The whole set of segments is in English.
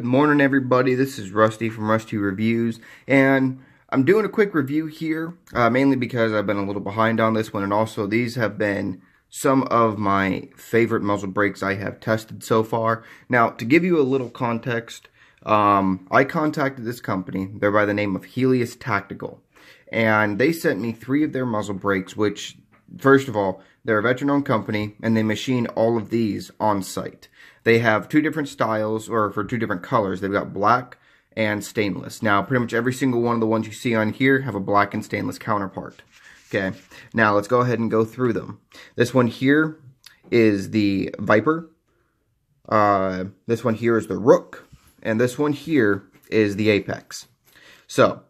Good morning, everybody. This is Rusty from Rusty Reviews, and I'm doing a quick review here, mainly because I've been a little behind on this one, and also these have been some of my favorite muzzle brakes I have tested so far. Now, to give you a little context, I contacted this company. They're by the name of Helius Tactical, and they sent me 3 of their muzzle brakes, which, first of all, they're a veteran-owned company, and they machine all of these on site. They have 2 different styles, or for 2 different colors. They've got black and stainless. Now, pretty much every single one of the ones you see on here have a black and stainless counterpart. Okay, now let's go ahead and go through them. This one here is the Viper. This one here is the Rook. And this one here is the Apex. So,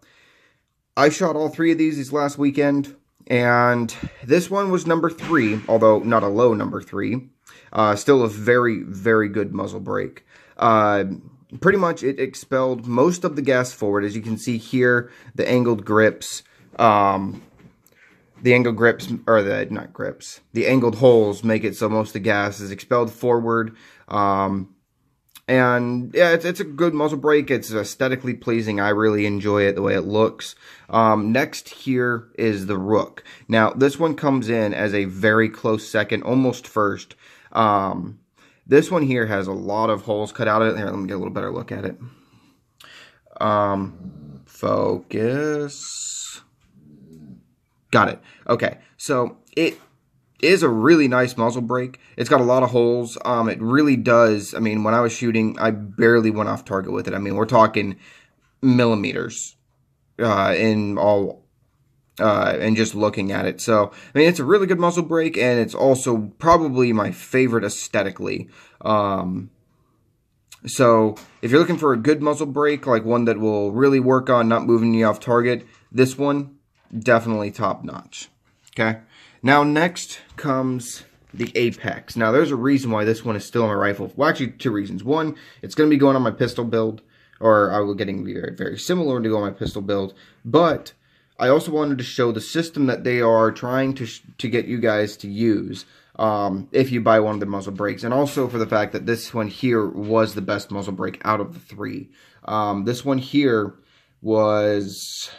I shot all 3 of these last weekend. And this one was number 3, although not a low number 3. Still a very, very good muzzle brake. Pretty much it expelled most of the gas forward. As you can see here, the angled grips, the angled holes make it so most of the gas is expelled forward. And yeah, it's a good muzzle brake. It's aesthetically pleasing. I really enjoy it, the way it looks. Next here is the Rook. Now, this one comes in as a very close second, almost first. This one here has a lot of holes cut out of it. Here, let me get a little better look at it. Focus. Got it. Okay, so it is a really nice muzzle brake. It's got a lot of holes. It really does. I mean, when I was shooting, I barely went off target with it. I mean, we're talking millimeters in all, and just looking at it. So, I mean, it's a really good muzzle brake, and it's also probably my favorite aesthetically. So, if you're looking for a good muzzle brake, like one that will really work on not moving you off target, this one, definitely top notch. Okay? Now, next comes the Apex. Now, there's a reason why this one is still on my rifle. Well, actually, 2 reasons. One, it's going to be going on my pistol build, or I will getting very, very similar to go on my pistol build. But I also wanted to show the system that they are trying to get you guys to use if you buy one of the muzzle brakes. And also for the fact that this one here was the best muzzle brake out of the 3. This one here was...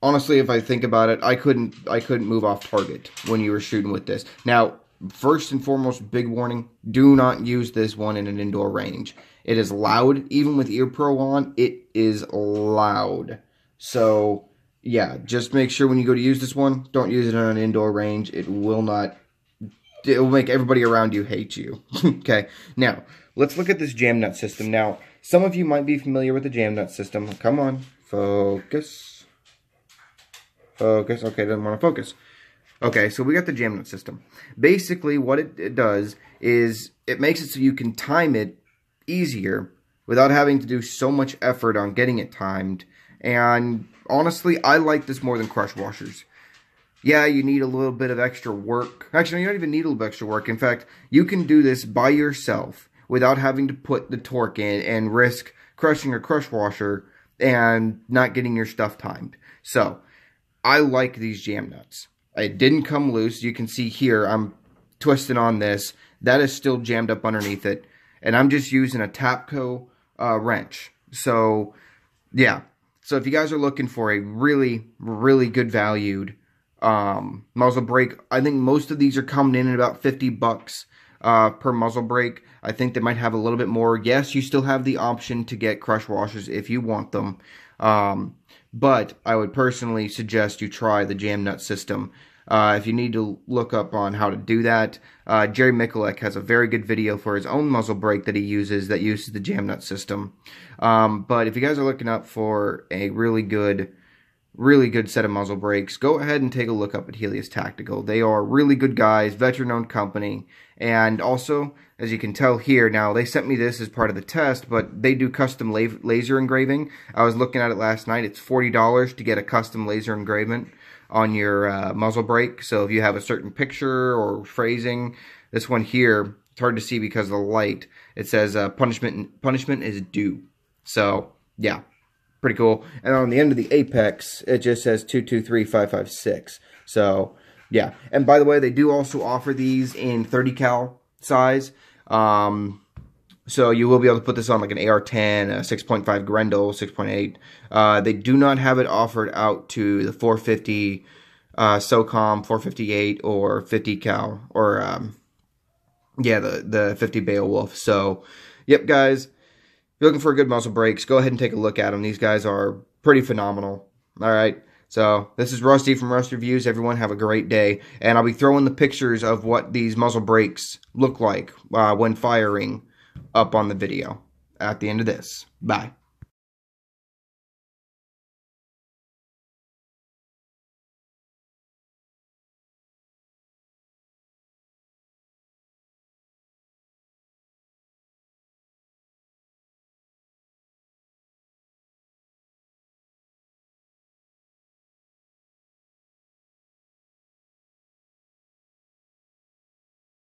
Honestly, if I think about it, I couldn't move off target when you were shooting with this. Now, first and foremost, big warning, do not use this one in an indoor range. It is loud. Even with Ear Pro on, it is loud. So, yeah, just make sure when you go to use this one, don't use it on an indoor range. It will make everybody around you hate you. Okay, now, let's look at this jam nut system. Now, some of you might be familiar with the jam nut system. Come on, focus. Focus. Okay, doesn't want to focus. Okay, so we got the jam nut system. Basically, what it does is it makes it so you can time it easier without having to do so much effort on getting it timed. And honestly, I like this more than crush washers. Yeah, you need a little bit of extra work. Actually, you don't even need a little bit of extra work. In fact, you can do this by yourself without having to put the torque in and risk crushing a crush washer and not getting your stuff timed. So, I like these jam nuts. It didn't come loose. You can see here, I'm twisting on this. That is still jammed up underneath it. And I'm just using a Tapco wrench. So, yeah. So, if you guys are looking for a really, really good valued muzzle brake, I think most of these are coming in at about $50 per muzzle brake. I think they might have a little bit more. Yes, you still have the option to get crush washers if you want them. But I would personally suggest you try the jam nut system. If you need to look up on how to do that, Jerry Mikulek has a very good video for his own muzzle brake that he uses that uses the jam nut system. But if you guys are looking up for a really good set of muzzle brakes, go ahead and take a look up at Helius Tactical. They are really good guys, veteran-owned company, and also, as you can tell here, now they sent me this as part of the test, but they do custom laser engraving. I was looking at it last night. It's $40 to get a custom laser engraving on your muzzle brake. So if you have a certain picture or phrasing, this one here, it's hard to see because of the light. It says punishment is due. So yeah. Pretty cool. And on the end of the Apex, it just says 223556. So, yeah. And by the way, they do also offer these in 30 cal size. So you will be able to put this on like an AR-10, a 6.5 Grendel, 6.8. They do not have it offered out to the 450 SOCOM, 458, or 50 cal, or yeah, the 50 Beowulf. So, yep, guys, if you're looking for good muzzle brakes, go ahead and take a look at them. These guys are pretty phenomenal. All right. So this is Rusty from Rust Reviews. Everyone have a great day. And I'll be throwing the pictures of what these muzzle brakes look like when firing up on the video at the end of this. Bye.